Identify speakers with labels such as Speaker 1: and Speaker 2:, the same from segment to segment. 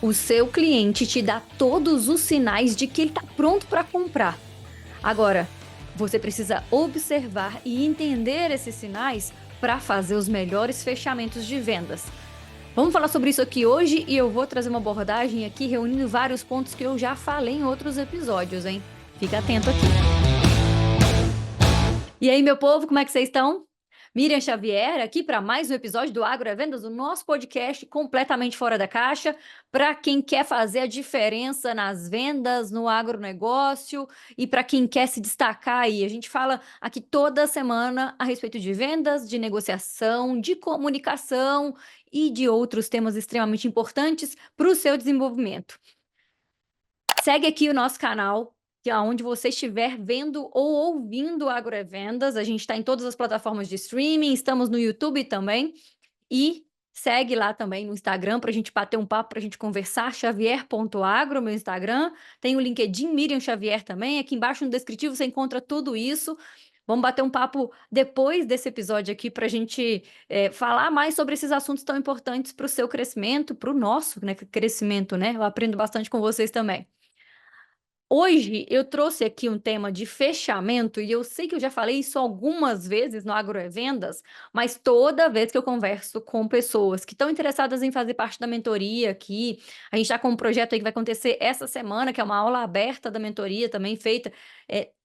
Speaker 1: O seu cliente te dá todos os sinais de que ele está pronto para comprar. Agora, você precisa observar e entender esses sinais para fazer os melhores fechamentos de vendas. Vamos falar sobre isso aqui hoje e eu vou trazer uma abordagem aqui reunindo vários pontos que eu já falei em outros episódios, hein? Fica atento aqui. E aí, meu povo, como é que vocês estão? Miriam Xavier aqui para mais um episódio do Agro é Vendas, o nosso podcast completamente fora da caixa, para quem quer fazer a diferença nas vendas, no agronegócio e para quem quer se destacar aí. A gente fala aqui toda semana a respeito de vendas, de negociação, de comunicação e de outros temas extremamente importantes para o seu desenvolvimento. Segue aqui o nosso canal, que é onde você estiver vendo ou ouvindo Agrovendas. A gente está em todas as plataformas de streaming, estamos no YouTube também. E segue lá também no Instagram para a gente bater um papo, para a gente conversar, xavier.agro, meu Instagram. Tem o LinkedIn Miriam Xavier também. Aqui embaixo no descritivo você encontra tudo isso. Vamos bater um papo depois desse episódio aqui para a gente falar mais sobre esses assuntos tão importantes para o seu crescimento, para o nosso, né, crescimento, né? Eu aprendo bastante com vocês também. Hoje eu trouxe aqui um tema de fechamento e eu sei que eu já falei isso algumas vezes no Agrovendas, mas toda vez que eu converso com pessoas que estão interessadas em fazer parte da mentoria aqui, a gente está com um projeto aí que vai acontecer essa semana, que é uma aula aberta da mentoria também feita,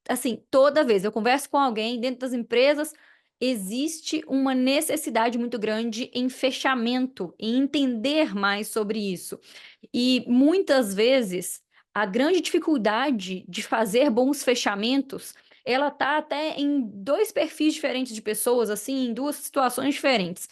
Speaker 1: assim, toda vez eu converso com alguém dentro das empresas, existe uma necessidade muito grande em fechamento, em entender mais sobre isso. E muitas vezes a grande dificuldade de fazer bons fechamentos, ela tá até em dois perfis diferentes de pessoas, assim, em duas situações diferentes.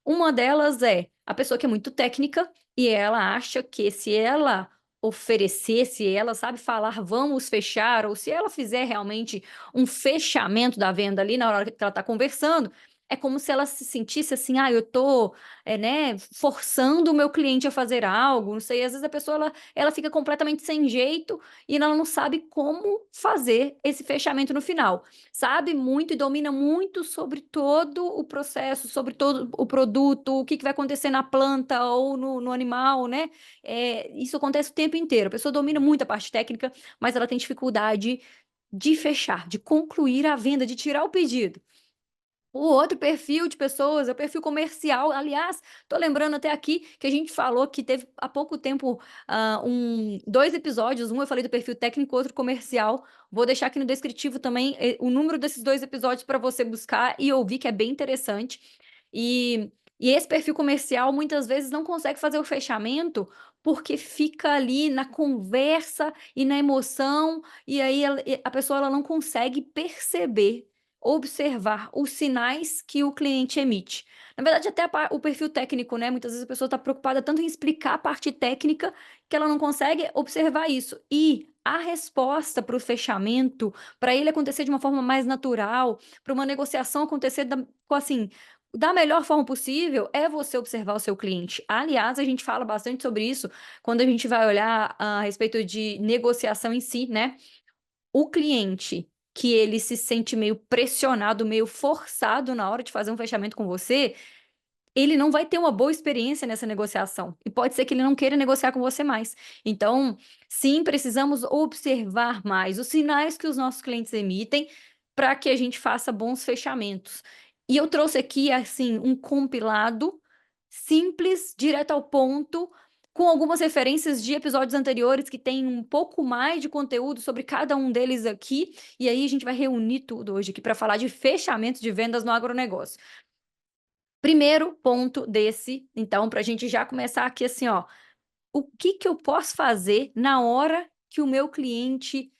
Speaker 1: Uma delas é a pessoa que é muito técnica e ela acha que se ela oferecer, se ela sabe falar vamos fechar, ou se ela fizer realmente um fechamento da venda ali na hora que ela está conversando, é como se ela se sentisse assim, eu tô, né, forçando o meu cliente a fazer algo, não sei, às vezes a pessoa, ela fica completamente sem jeito e ela não sabe como fazer esse fechamento no final. Sabe muito e domina muito sobre todo o processo, sobre todo o produto, o que vai acontecer na planta ou no animal, né? Isso acontece o tempo inteiro. A pessoa domina muito a parte técnica, mas ela tem dificuldade de fechar, de concluir a venda, de tirar o pedido. O outro perfil de pessoas é o perfil comercial. Aliás, tô lembrando até aqui que a gente falou que teve há pouco tempo, dois episódios, um eu falei do perfil técnico, outro comercial. Vou deixar aqui no descritivo também, o número desses dois episódios para você buscar e ouvir, que é bem interessante. E esse perfil comercial muitas vezes não consegue fazer o fechamento, porque fica ali na conversa e na emoção, e aí a pessoa ela não consegue perceber, observar os sinais que o cliente emite. Na verdade, até o perfil técnico, né? Muitas vezes a pessoa está preocupada tanto em explicar a parte técnica que ela não consegue observar isso. E a resposta para o fechamento, para ele acontecer de uma forma mais natural, para uma negociação acontecer assim, da melhor forma possível, é você observar o seu cliente. Aliás, a gente fala bastante sobre isso quando a gente vai olhar a respeito de negociação em si, né? O cliente que ele se sente meio pressionado, meio forçado na hora de fazer um fechamento com você, ele não vai ter uma boa experiência nessa negociação. E pode ser que ele não queira negociar com você mais. Então, sim, precisamos observar mais os sinais que os nossos clientes emitem para que a gente faça bons fechamentos. E eu trouxe aqui, assim, um compilado simples, direto ao ponto, com algumas referências de episódios anteriores que tem um pouco mais de conteúdo sobre cada um deles aqui, e aí a gente vai reunir tudo hoje aqui para falar de fechamento de vendas no agronegócio. Primeiro ponto desse, então, para a gente já começar aqui assim, ó, o que eu posso fazer na hora que o meu cliente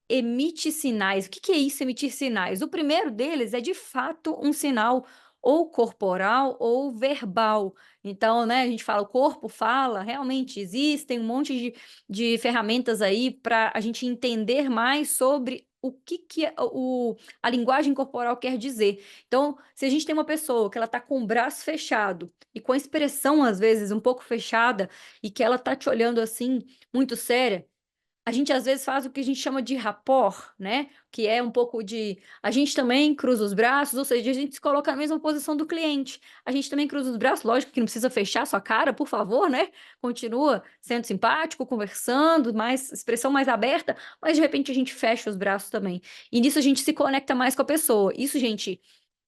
Speaker 1: emite sinais? O que é isso, emitir sinais? O primeiro deles é, de fato, um sinal ou corporal ou verbal. Então, né, a gente fala, o corpo fala, realmente existem um monte de ferramentas aí para a gente entender mais sobre o que a linguagem corporal quer dizer. Então, se a gente tem uma pessoa que ela está com o braço fechado e com a expressão, às vezes, um pouco fechada e que ela está te olhando assim, muito séria, A gente às vezes faz o que a gente chama de rapport, né, que é um pouco de a gente também cruza os braços, ou seja, a gente se coloca na mesma posição do cliente. A gente também cruza os braços, lógico que não precisa fechar sua cara, por favor, né, continua sendo simpático, conversando, mais expressão mais aberta, mas de repente a gente fecha os braços também. E nisso a gente se conecta mais com a pessoa. Isso, gente,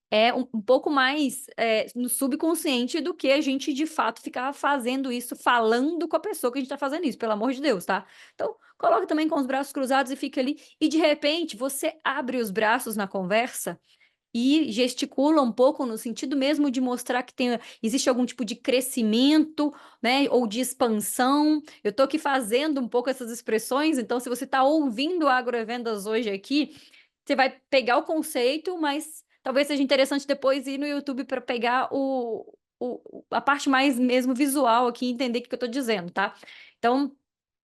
Speaker 1: é um pouco mais, no subconsciente do que a gente de fato ficar fazendo isso, falando com a pessoa que a gente tá fazendo isso, pelo amor de Deus, tá. Então, coloca também com os braços cruzados e fica ali, e de repente você abre os braços na conversa e gesticula um pouco no sentido mesmo de mostrar que existe algum tipo de crescimento, né, ou de expansão. Eu tô aqui fazendo um pouco essas expressões, então se você tá ouvindo o Agrovendas hoje aqui, você vai pegar o conceito, mas talvez seja interessante depois ir no YouTube para pegar a parte mais mesmo visual aqui e entender o que eu estou dizendo, tá. Então,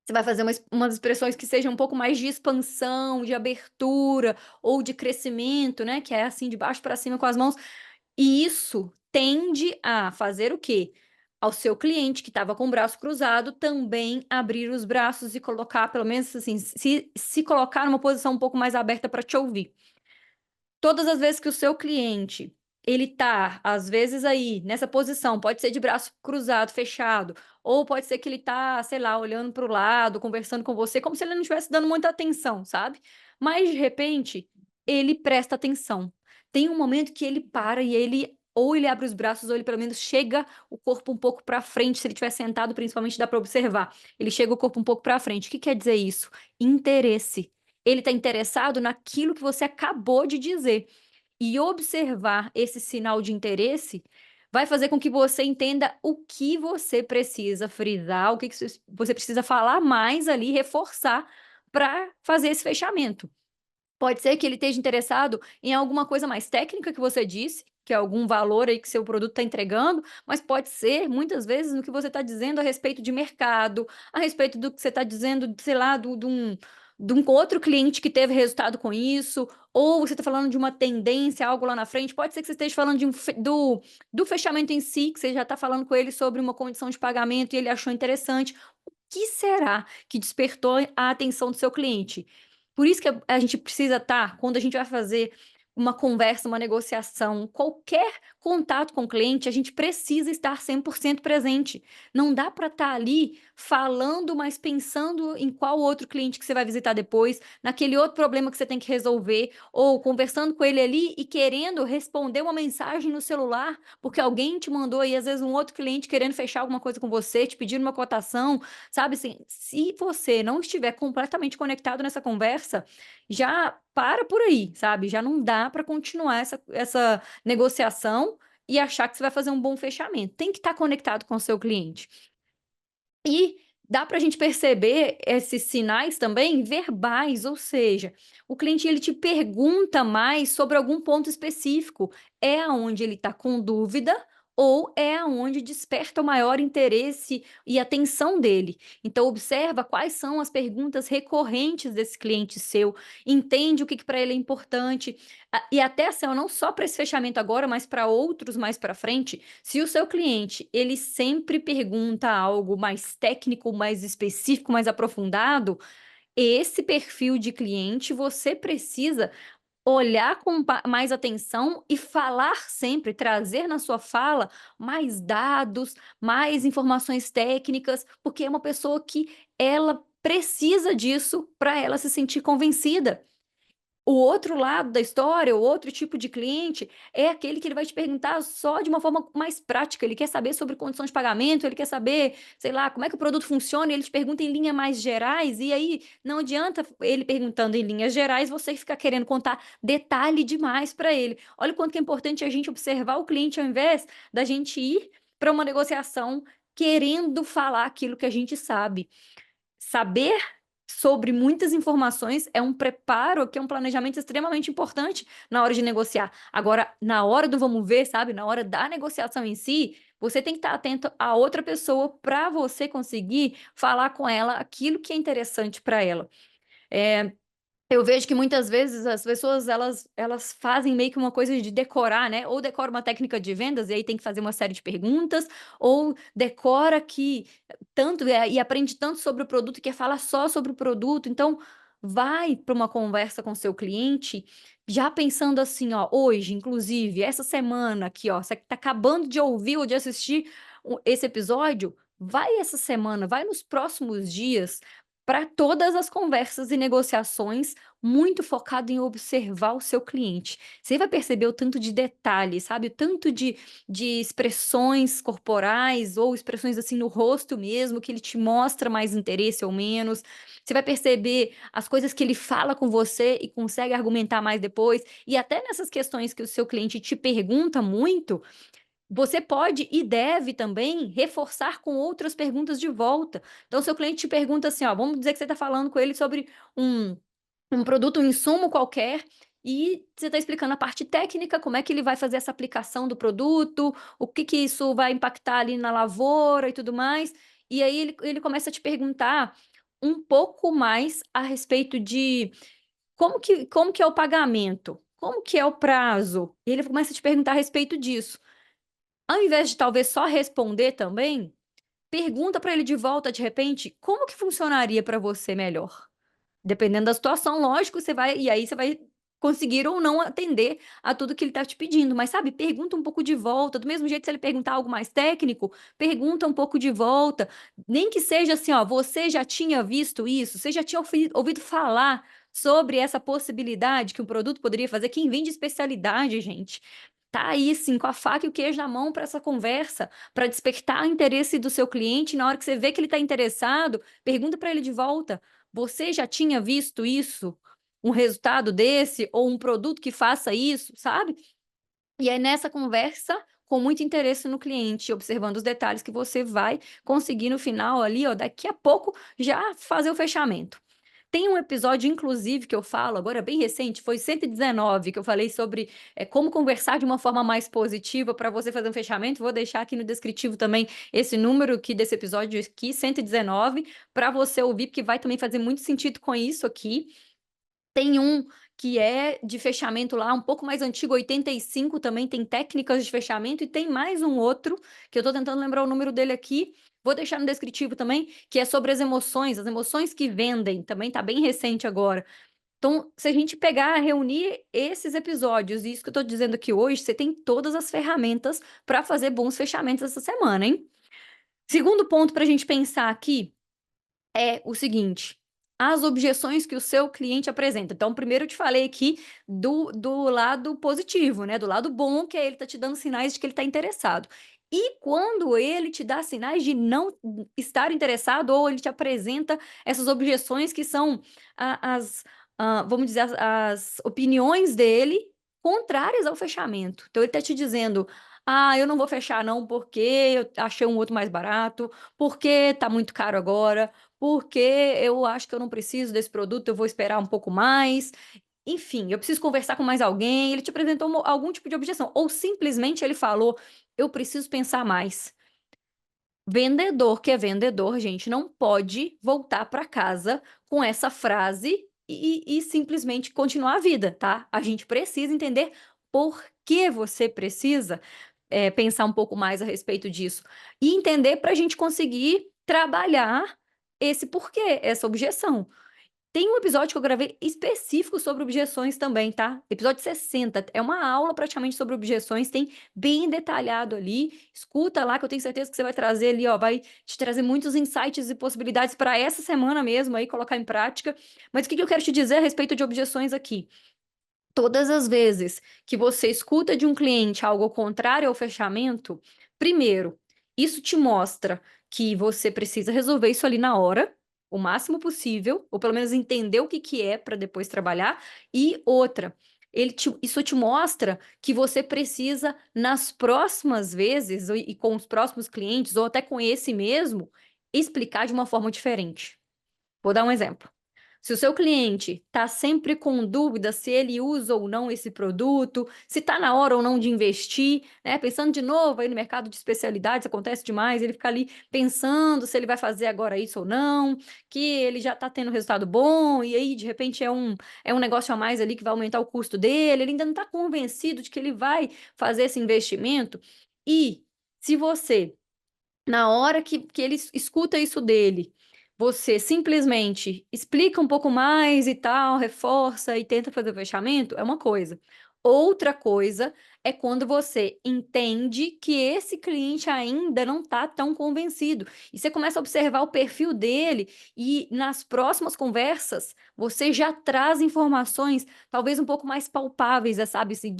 Speaker 1: você vai fazer umas expressões que sejam um pouco mais de expansão, de abertura ou de crescimento, né, que é assim de baixo para cima com as mãos, e isso tende a fazer o quê? Ao seu cliente que estava com o braço cruzado também abrir os braços e colocar pelo menos assim, se colocar numa posição um pouco mais aberta para te ouvir. Todas as vezes que o seu cliente, ele tá, às vezes, aí, nessa posição, pode ser de braço cruzado, fechado, ou pode ser que ele tá, sei lá, olhando para o lado, conversando com você, como se ele não estivesse dando muita atenção, sabe. Mas, de repente, ele presta atenção. Tem um momento que ele para e ele ou ele abre os braços ou ele pelo menos chega o corpo um pouco para frente, se ele estiver sentado, principalmente, dá para observar. Ele chega o corpo um pouco para frente. O que quer dizer isso? Interesse. Ele está interessado naquilo que você acabou de dizer. E observar esse sinal de interesse vai fazer com que você entenda o que você precisa frisar, o que você precisa falar mais ali, reforçar para fazer esse fechamento. Pode ser que ele esteja interessado em alguma coisa mais técnica que você disse, que é algum valor aí que seu produto está entregando, mas pode ser, muitas vezes, no que você está dizendo a respeito de mercado, a respeito do que você está dizendo, sei lá, de um outro cliente que teve resultado com isso, ou você está falando de uma tendência, algo lá na frente. Pode ser que você esteja falando do fechamento em si, que você já está falando com ele sobre uma condição de pagamento e ele achou interessante. O que será que despertou a atenção do seu cliente? Por isso que a gente precisa estar, quando a gente vai fazer uma conversa, uma negociação, qualquer contato com o cliente, a gente precisa estar 100% presente. Não dá para estar ali falando, mas pensando em qual outro cliente que você vai visitar depois, naquele outro problema que você tem que resolver, ou conversando com ele ali e querendo responder uma mensagem no celular, porque alguém te mandou aí, às vezes, um outro cliente querendo fechar alguma coisa com você, te pedindo uma cotação, sabe assim, se você não estiver completamente conectado nessa conversa, já para por aí, sabe, já não dá para continuar essa negociação e achar que você vai fazer um bom fechamento. Tem que estar conectado com o seu cliente. E dá para a gente perceber esses sinais também verbais, ou seja, o cliente ele te pergunta mais sobre algum ponto específico, é aonde ele está com dúvida ou é aonde desperta o maior interesse e atenção dele. Então observa quais são as perguntas recorrentes desse cliente seu, entende o que para ele é importante, e até assim, ó, não só para esse fechamento agora, mas para outros mais para frente, se o seu cliente, ele sempre pergunta algo mais técnico, mais específico, mais aprofundado, esse perfil de cliente você precisa olhar com mais atenção e falar sempre, trazer na sua fala mais dados, mais informações técnicas, porque é uma pessoa que ela precisa disso para ela se sentir convencida. O outro lado da história, o outro tipo de cliente, é aquele que ele vai te perguntar só de uma forma mais prática, ele quer saber sobre condição de pagamento, ele quer saber, sei lá, como é que o produto funciona, e ele te pergunta em linhas mais gerais, e aí não adianta ele perguntando em linhas gerais, você ficar querendo contar detalhe demais para ele. Olha o quanto que é importante a gente observar o cliente ao invés da gente ir para uma negociação querendo falar aquilo que a gente sabe. Saber sobre muitas informações é um preparo, que é um planejamento extremamente importante na hora de negociar. Agora, na hora do vamos ver, sabe, na hora da negociação em si, você tem que estar atento a outra pessoa para você conseguir falar com ela aquilo que é interessante para ela. Eh Eu vejo que muitas vezes as pessoas elas fazem meio que uma coisa de decorar, né, ou decora uma técnica de vendas e aí tem que fazer uma série de perguntas, ou decora que tanto e aprende tanto sobre o produto e quer falar só sobre o produto, então vai para uma conversa com seu cliente já pensando assim: "Ó, hoje inclusive essa semana aqui, ó, você que tá acabando de ouvir ou de assistir esse episódio, vai essa semana, vai nos próximos dias para todas as conversas e negociações muito focado em observar o seu cliente. Você vai perceber o tanto de detalhes, sabe, o tanto de expressões corporais ou expressões, assim, no rosto mesmo, que ele te mostra mais interesse ou menos. Você vai perceber as coisas que ele fala com você e consegue argumentar mais depois. E até nessas questões que o seu cliente te pergunta muito, você pode e deve também reforçar com outras perguntas de volta. Então, seu cliente te pergunta assim, ó, vamos dizer que você está falando com ele sobre um produto, um insumo qualquer, e você está explicando a parte técnica, como é que ele vai fazer essa aplicação do produto, o que que isso vai impactar ali na lavoura e tudo mais. E aí ele começa a te perguntar um pouco mais a respeito de como que é o pagamento, como que é o prazo. E ele começa a te perguntar a respeito disso. Ao invés de talvez só responder também, pergunta para ele de volta de repente, como que funcionaria para você melhor? Dependendo da situação, lógico, você vai conseguir ou não atender a tudo que ele está te pedindo, mas sabe, pergunta um pouco de volta, do mesmo jeito se ele perguntar algo mais técnico, pergunta um pouco de volta, nem que seja assim: "Ó, você já tinha visto isso? Você já tinha ouvido falar sobre essa possibilidade que um produto poderia fazer?" Quem vende especialidade, gente, tá aí sim com a faca e o queijo na mão para essa conversa, para despertar o interesse do seu cliente, na hora que você vê que ele está interessado, pergunta para ele de volta: "Você já tinha visto isso? Um resultado desse ou um produto que faça isso?", sabe? E aí nessa conversa, com muito interesse no cliente, observando os detalhes que você vai conseguir no final ali, ó, daqui a pouco já fazer o fechamento. Tem um episódio inclusive que eu falo, agora bem recente, foi 119 que eu falei sobre, como conversar de uma forma mais positiva para você fazer um fechamento, vou deixar aqui no descritivo também esse número aqui desse episódio aqui, 119, para você ouvir, porque vai também fazer muito sentido com isso aqui. Tem um que é de fechamento lá, um pouco mais antigo, 85 também, tem técnicas de fechamento, e tem mais um outro, que eu tô tentando lembrar o número dele aqui, vou deixar no descritivo também, que é sobre as emoções que vendem, também tá bem recente agora. Então, se a gente pegar, reunir esses episódios e isso que eu tô dizendo aqui hoje, você tem todas as ferramentas para fazer bons fechamentos essa semana, hein. Segundo ponto para a gente pensar aqui, é o seguinte, as objeções que o seu cliente apresenta. Então, primeiro eu te falei aqui do lado positivo, né, do lado bom, que é ele tá te dando sinais de que ele está interessado. E quando ele te dá sinais de não estar interessado ou ele te apresenta essas objeções que são vamos dizer, as opiniões dele contrárias ao fechamento. Então ele está te dizendo: "Ah, eu não vou fechar não, porque eu achei um outro mais barato, porque está muito caro agora, porque eu acho que eu não preciso desse produto, eu vou esperar um pouco mais. Enfim, eu preciso conversar com mais alguém." Ele te apresentou algum tipo de objeção, ou simplesmente ele falou: "Eu preciso pensar mais." Vendedor que é vendedor, gente, não pode voltar para casa com essa frase e simplesmente continuar a vida, tá? A gente precisa entender por que você precisa pensar um pouco mais a respeito disso. E entender para a gente conseguir trabalhar esse porquê, essa objeção. Tem um episódio que eu gravei específico sobre objeções também, tá? Episódio 60, é uma aula praticamente sobre objeções, tem bem detalhado ali. Escuta lá que eu tenho certeza que você vai trazer ali, ó, vai te trazer muitos insights e possibilidades para essa semana mesmo aí colocar em prática. Mas o que que eu quero te dizer a respeito de objeções aqui? Todas as vezes que você escuta de um cliente algo contrário ao fechamento, primeiro, isso te mostra que você precisa resolver isso ali na hora, o máximo possível, ou pelo menos entender o que que é para depois trabalhar. E outra, isso te mostra que você precisa, nas próximas vezes, e com os próximos clientes, ou até com esse mesmo, explicar de uma forma diferente. Vou dar um exemplo. Se o seu cliente está sempre com dúvida se ele usa ou não esse produto, se está na hora ou não de investir, né? Pensando de novo aí no mercado de especialidades, acontece demais, ele fica ali pensando se ele vai fazer agora isso ou não, que ele já está tendo resultado bom, e aí, de repente, é um negócio a mais ali que vai aumentar o custo dele, ele ainda não está convencido de que ele vai fazer esse investimento. E se você na hora que ele escuta isso dele, você simplesmente explica um pouco mais e tal, reforça e tenta fazer o fechamento, é uma coisa. Outra coisa é quando você entende que esse cliente ainda não está tão convencido. E você começa a observar o perfil dele, e nas próximas conversas você já traz informações talvez um pouco mais palpáveis, sabe? Assim,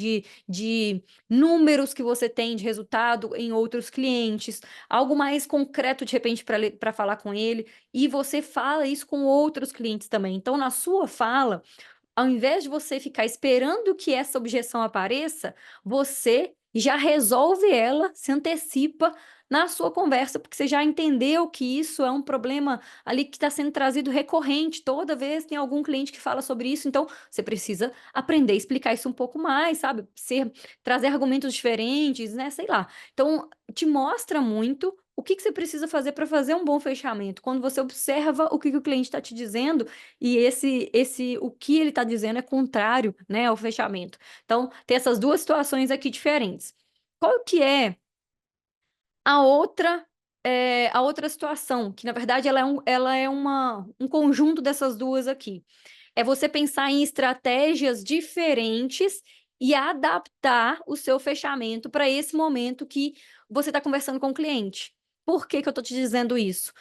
Speaker 1: de números que você tem de resultado em outros clientes, algo mais concreto de repente para falar com ele, e você fala isso com outros clientes também. Então, na sua fala, ao invés de você ficar esperando que essa objeção apareça, você já resolve ela, se antecipa na sua conversa, porque você já entendeu que isso é um problema ali que está sendo trazido recorrente. Toda vez tem algum cliente que fala sobre isso, então você precisa aprender a explicar isso um pouco mais, sabe? Trazer argumentos diferentes, né? Sei lá. Então, te mostra muito o que você precisa fazer para fazer um bom fechamento. Quando você observa o que o cliente está te dizendo e o que ele está dizendo é contrário, né, ao fechamento. Então, tem essas duas situações aqui diferentes. Qual que é a outra a outra situação, que na verdade ela é um conjunto dessas duas aqui? É você pensar em estratégias diferentes e adaptar o seu fechamento para esse momento que você está conversando com o cliente. Por que que eu estou te dizendo isso?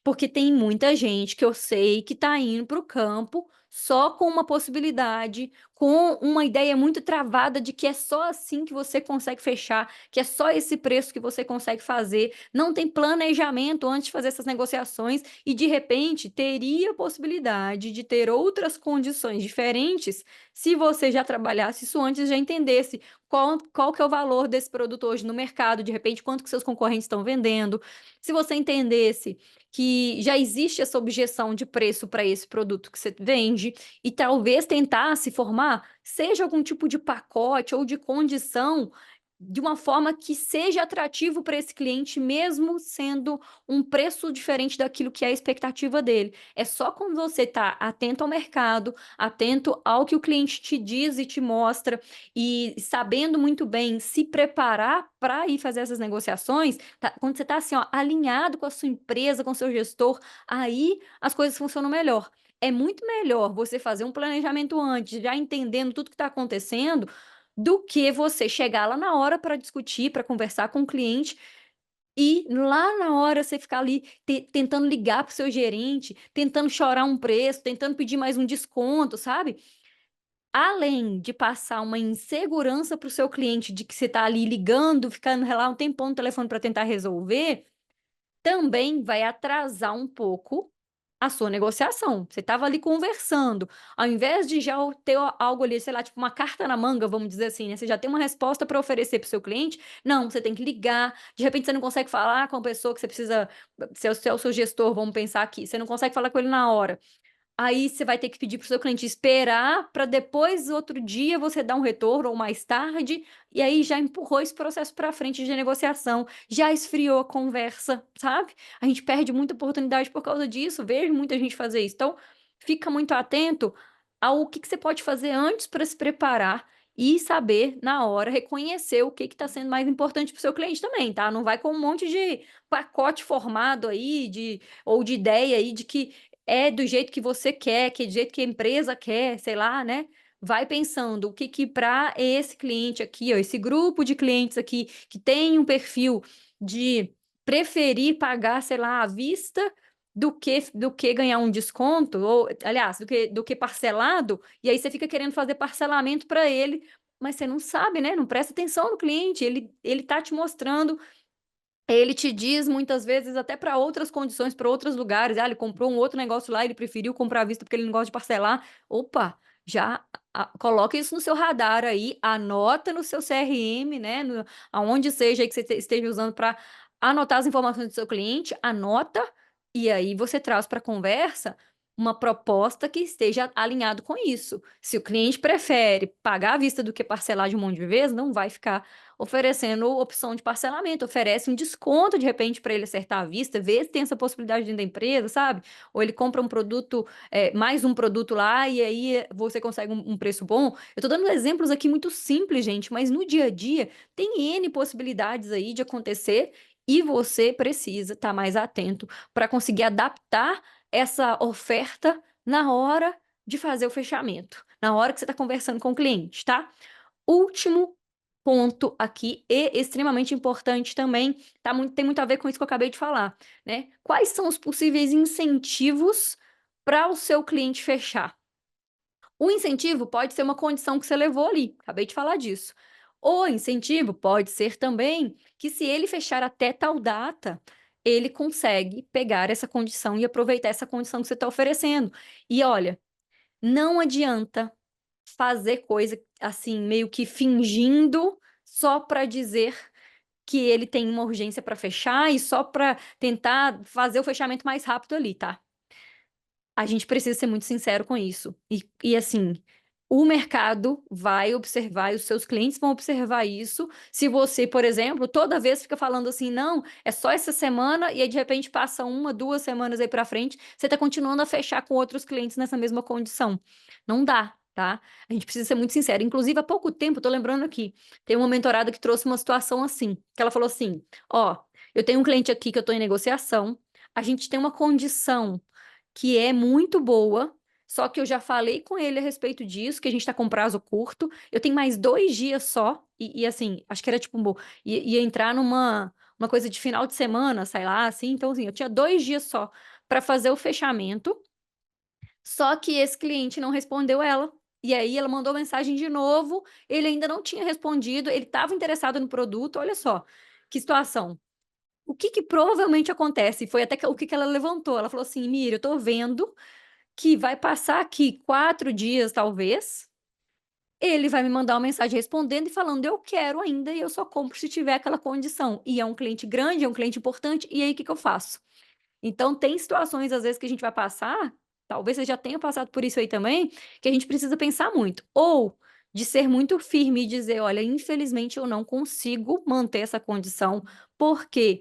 Speaker 1: Porque tem muita gente que eu sei que está indo para o campo só com uma possibilidade, com uma ideia muito travada de que é só assim que você consegue fechar, que é só esse preço que você consegue fazer, não tem planejamento antes de fazer essas negociações e, de repente, teria a possibilidade de ter outras condições diferentes se você já trabalhasse isso antes, já entendesse qual que é o valor desse produto hoje no mercado, de repente, quanto que seus concorrentes estão vendendo. Se você entendesse que já existe essa objeção de preço para esse produto que você vende, e talvez tentar se formar, seja algum tipo de pacote ou de condição, de uma forma que seja atrativo para esse cliente, mesmo sendo um preço diferente daquilo que é a expectativa dele. É só quando você está atento ao mercado, atento ao que o cliente te diz e te mostra, e sabendo muito bem se preparar para ir fazer essas negociações, quando você está assim, ó, alinhado com a sua empresa, com o seu gestor, aí as coisas funcionam melhor. É muito melhor você fazer um planejamento antes, já entendendo tudo que está acontecendo, do que você chegar lá na hora para discutir, para conversar com o cliente, e lá na hora você ficar ali tentando ligar para o seu gerente, tentando chorar um preço, tentando pedir mais um desconto, sabe? Além de passar uma insegurança para o seu cliente de que você está ali ligando, ficando lá um tempão no telefone para tentar resolver, também vai atrasar um pouco a sua negociação. Você estava ali conversando, ao invés de já ter algo ali, sei lá, tipo uma carta na manga, vamos dizer assim, né? Você já tem uma resposta para oferecer para o seu cliente. Não, você tem que ligar. De repente você não consegue falar com a pessoa que você precisa, se é o seu gestor, vamos pensar aqui, você não consegue falar com ele na hora. Aí você vai ter que pedir para o seu cliente esperar para depois, outro dia, você dar um retorno ou mais tarde, e aí já empurrou esse processo para frente de negociação, já esfriou a conversa, sabe? A gente perde muita oportunidade por causa disso, vejo muita gente fazer isso. Então, fica muito atento ao que você pode fazer antes para se preparar e saber, na hora, reconhecer o que está sendo mais importante para o seu cliente também, tá? Não vai com um monte de pacote formado aí, ou de ideia aí de que é do jeito que você quer, que é do jeito que a empresa quer, sei lá, né? Vai pensando o que para esse cliente aqui, ó, esse grupo de clientes aqui que tem um perfil de preferir pagar, sei lá, à vista do que ganhar um desconto, ou aliás, do que parcelado, e aí você fica querendo fazer parcelamento para ele, mas você não sabe, né? Não presta atenção no cliente, ele tá te mostrando, ele te diz muitas vezes até para outras condições, para outros lugares. Ah, ele comprou um outro negócio lá, ele preferiu comprar à vista porque ele não gosta de parcelar. Opa, já coloca isso no seu radar aí, anota no seu CRM, né? Aonde seja aí que você esteja usando para anotar as informações do seu cliente, anota, e aí você traz para a conversa uma proposta que esteja alinhado com isso. Se o cliente prefere pagar à vista do que parcelar de um monte de vezes, não vai ficar oferecendo opção de parcelamento, oferece um desconto de repente para ele acertar à vista, vê se tem essa possibilidade dentro da empresa, sabe? Ou ele compra um produto, mais um produto lá e aí você consegue um preço bom. Eu tô dando exemplos aqui muito simples, gente, mas no dia a dia tem N possibilidades aí de acontecer e você precisa estar mais atento para conseguir adaptar essa oferta na hora de fazer o fechamento, na hora que você está conversando com o cliente, tá? Último ponto aqui, e extremamente importante também, tem muito a ver com isso que eu acabei de falar, né? Quais são os possíveis incentivos para o seu cliente fechar? O incentivo pode ser uma condição que você levou ali, acabei de falar disso. O incentivo pode ser também que, se ele fechar até tal data, ele consegue pegar essa condição e aproveitar essa condição que você está oferecendo. E olha, não adianta fazer coisa assim, meio que fingindo, só para dizer que ele tem uma urgência para fechar e só para tentar fazer o fechamento mais rápido ali, tá? A gente precisa ser muito sincero com isso. E assim, o mercado vai observar e os seus clientes vão observar isso. Se você, por exemplo, toda vez fica falando assim: "Não, é só essa semana", e aí de repente passa 1, 2 semanas aí para frente, você está continuando a fechar com outros clientes nessa mesma condição. Não dá, tá? A gente precisa ser muito sincero. Inclusive, há pouco tempo, eu tô lembrando aqui, tem uma mentorada que trouxe uma situação assim, que ela falou assim: "Ó, eu tenho um cliente aqui que eu tô em negociação, a gente tem uma condição que é muito boa, só que eu já falei com ele a respeito disso, que a gente tá com prazo curto, eu tenho mais 2 dias só, e assim, acho que era tipo ia entrar uma coisa de final de semana, sei lá, assim, então assim, eu tinha 2 dias só para fazer o fechamento, só que esse cliente não respondeu ela, e aí ela mandou mensagem de novo, ele ainda não tinha respondido, ele estava interessado no produto, olha só, que situação. O que que provavelmente acontece, foi até que o que que ela levantou, ela falou assim: "Mira, eu tô vendo que vai passar aqui 4 dias, talvez, ele vai me mandar uma mensagem respondendo e falando: "Eu quero ainda e eu só compro se tiver aquela condição". E é um cliente grande, é um cliente importante, e aí o que que eu faço? Então tem situações, às vezes, que a gente vai passar, talvez você já tenha passado por isso aí também, que a gente precisa pensar muito. Ou de ser muito firme e dizer: "Olha, infelizmente eu não consigo manter essa condição, porque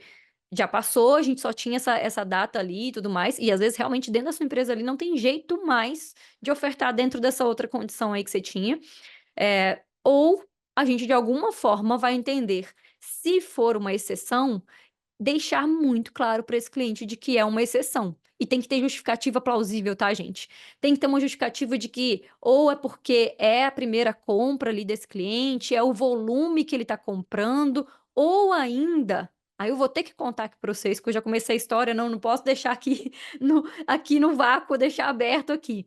Speaker 1: já passou, a gente só tinha essa data ali e tudo mais", e às vezes realmente dentro da sua empresa ali não tem jeito mais de ofertar dentro dessa outra condição aí que você tinha. Ou a gente de alguma forma vai entender, se for uma exceção, deixar muito claro para esse cliente de que é uma exceção. E tem que ter justificativa plausível, tá, gente? Tem que ter uma justificativa de que ou é porque é a primeira compra ali desse cliente, é o volume que ele está comprando, ou ainda, aí eu vou ter que contar aqui para vocês, que eu já comecei a história, não posso deixar aqui no vácuo, deixar aberto aqui.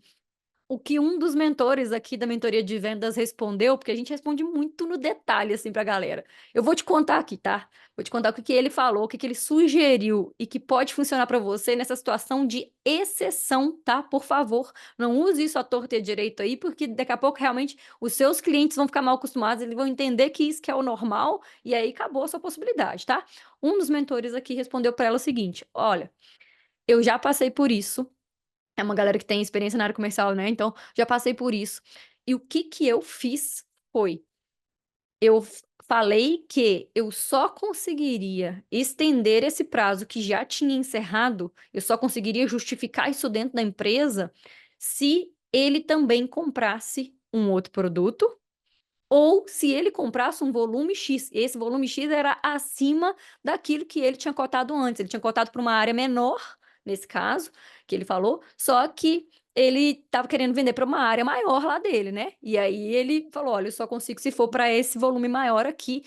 Speaker 1: O que um dos mentores aqui da mentoria de vendas respondeu, porque a gente responde muito no detalhe, assim, pra galera. Eu vou te contar aqui, tá? Vou te contar o que que ele falou, o que que ele sugeriu e que pode funcionar para você nessa situação de exceção, tá? Por favor, não use isso à torta e à direito aí, porque daqui a pouco realmente os seus clientes vão ficar mal acostumados, eles vão entender que isso que é o normal e aí acabou a sua possibilidade, tá? Um dos mentores aqui respondeu para ela o seguinte: "Olha, eu já passei por isso, é uma galera que tem experiência na área comercial, né, então já passei por isso. E o que que eu fiz foi, eu falei que eu só conseguiria estender esse prazo que já tinha encerrado, eu só conseguiria justificar isso dentro da empresa, se ele também comprasse um outro produto ou se ele comprasse um volume X, esse volume X era acima daquilo que ele tinha cotado antes, ele tinha cotado para uma área menor, nesse caso, que ele falou, só que ele estava querendo vender para uma área maior lá dele, né, e aí ele falou: "Olha, eu só consigo se for para esse volume maior aqui,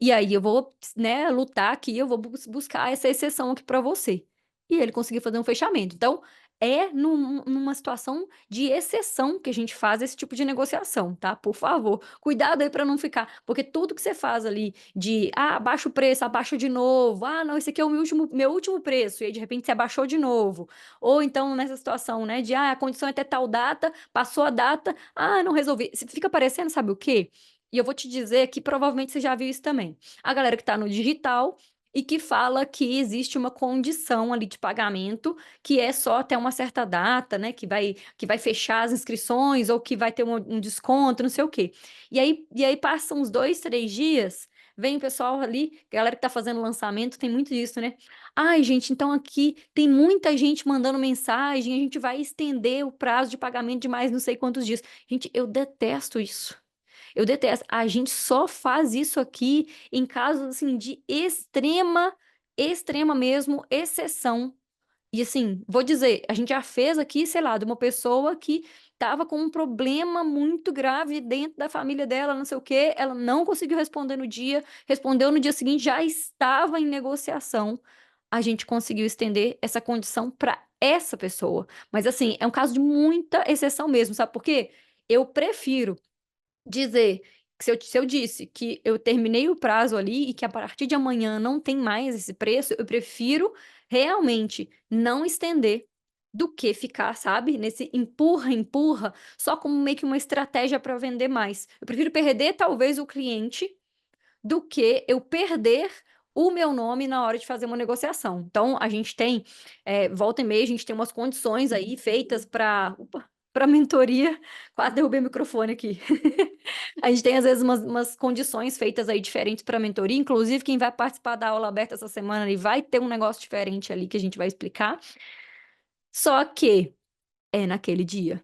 Speaker 1: e aí eu vou, né, lutar aqui, eu vou buscar essa exceção aqui para você". E ele conseguiu fazer um fechamento. Então, é numa situação de exceção que a gente faz esse tipo de negociação, tá, por favor. Cuidado aí para não ficar, porque tudo que você faz ali de: "Ah, abaixa o preço, abaixa de novo. Ah, não, esse aqui é o meu último preço", e aí de repente você abaixou de novo. Ou então nessa situação, né, de: "Ah, a condição é até tal data, passou a data, ah, não resolvi". Fica parecendo sabe o quê? E eu vou te dizer que provavelmente você já viu isso também. A galera que está no digital e que fala que existe uma condição ali de pagamento, que é só até uma certa data, né, que vai fechar as inscrições ou que vai ter um desconto, não sei o quê. E aí passam uns 2, 3 dias, vem o pessoal ali, galera que tá fazendo lançamento, tem muito disso, né? Ai, gente, então aqui tem muita gente mandando mensagem, a gente vai estender o prazo de pagamento de mais não sei quantos dias. Gente, eu detesto isso. Eu detesto. A gente só faz isso aqui em casos assim de extrema mesmo, exceção. E assim, vou dizer, a gente já fez aqui, sei lá, de uma pessoa que estava com um problema muito grave dentro da família dela, não sei o quê, ela não conseguiu responder no dia, respondeu no dia seguinte, já estava em negociação. A gente conseguiu estender essa condição para essa pessoa. Mas assim, é um caso de muita exceção mesmo, sabe por quê? Eu prefiro dizer que se eu disse que eu terminei o prazo ali e que a partir de amanhã não tem mais esse preço, eu prefiro realmente não estender do que ficar, sabe, nesse empurra, empurra, só como meio que uma estratégia para vender mais. Eu prefiro perder talvez o cliente do que eu perder o meu nome na hora de fazer uma negociação. Então, a gente tem, volta e meia, a gente tem umas condições aí feitas para mentoria. Quase derrubei o microfone aqui. A gente tem, às vezes, umas condições feitas aí diferentes para mentoria. Inclusive, quem vai participar da aula aberta essa semana ali vai ter um negócio diferente ali que a gente vai explicar. Só que é naquele dia.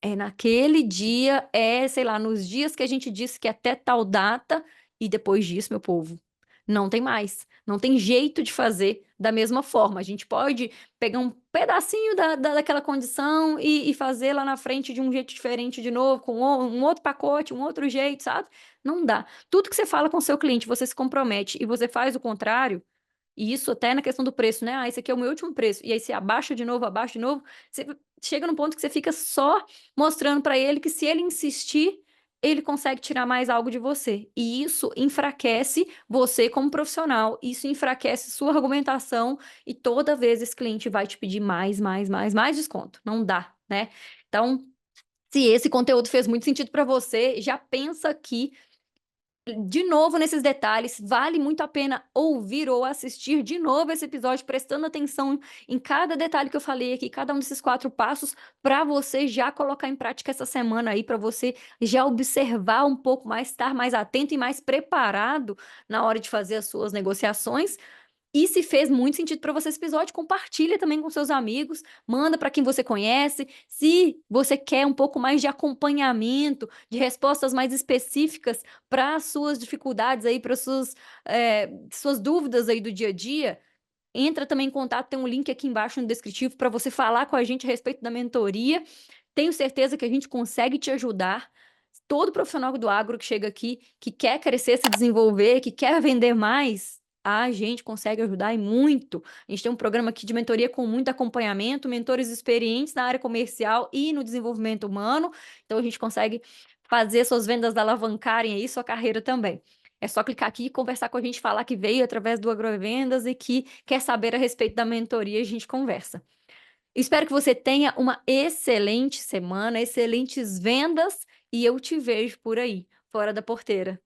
Speaker 1: É naquele dia, sei lá, nos dias que a gente disse que é até tal data, e depois disso, meu povo, não tem mais. Não tem jeito de fazer da mesma forma. A gente pode pegar um pedacinho daquela condição e fazer lá na frente de um jeito diferente de novo, com um outro pacote, um outro jeito, sabe? Não dá. Tudo que você fala com o seu cliente, você se compromete e você faz o contrário, e isso até na questão do preço, né? Ah, esse aqui é o meu último preço. E aí você abaixa de novo, você chega num ponto que você fica só mostrando para ele que se ele insistir, ele consegue tirar mais algo de você. E isso enfraquece você como profissional, isso enfraquece sua argumentação e toda vez esse cliente vai te pedir mais desconto. Não dá, né? Então, se esse conteúdo fez muito sentido para você, já pensa aqui de novo nesses detalhes, vale muito a pena ouvir ou assistir de novo esse episódio, prestando atenção em cada detalhe que eu falei aqui, cada um desses 4 passos, para você já colocar em prática essa semana aí, para você já observar um pouco mais, estar mais atento e mais preparado na hora de fazer as suas negociações. E se fez muito sentido para você esse episódio, compartilha também com seus amigos, manda para quem você conhece. Se você quer um pouco mais de acompanhamento, de respostas mais específicas para as suas dificuldades aí, para suas dúvidas aí do dia a dia, entra também em contato, tem um link aqui embaixo no descritivo para você falar com a gente a respeito da mentoria. Tenho certeza que a gente consegue te ajudar. Todo profissional do agro que chega aqui, que quer crescer, se desenvolver, que quer vender mais, a gente consegue ajudar e muito. A gente tem um programa aqui de mentoria com muito acompanhamento, mentores experientes na área comercial e no desenvolvimento humano. Então a gente consegue fazer suas vendas alavancarem aí sua carreira também. É só clicar aqui e conversar com a gente, falar que veio através do Agrovendas e que quer saber a respeito da mentoria, a gente conversa. Espero que você tenha uma excelente semana, excelentes vendas e eu te vejo por aí, fora da porteira.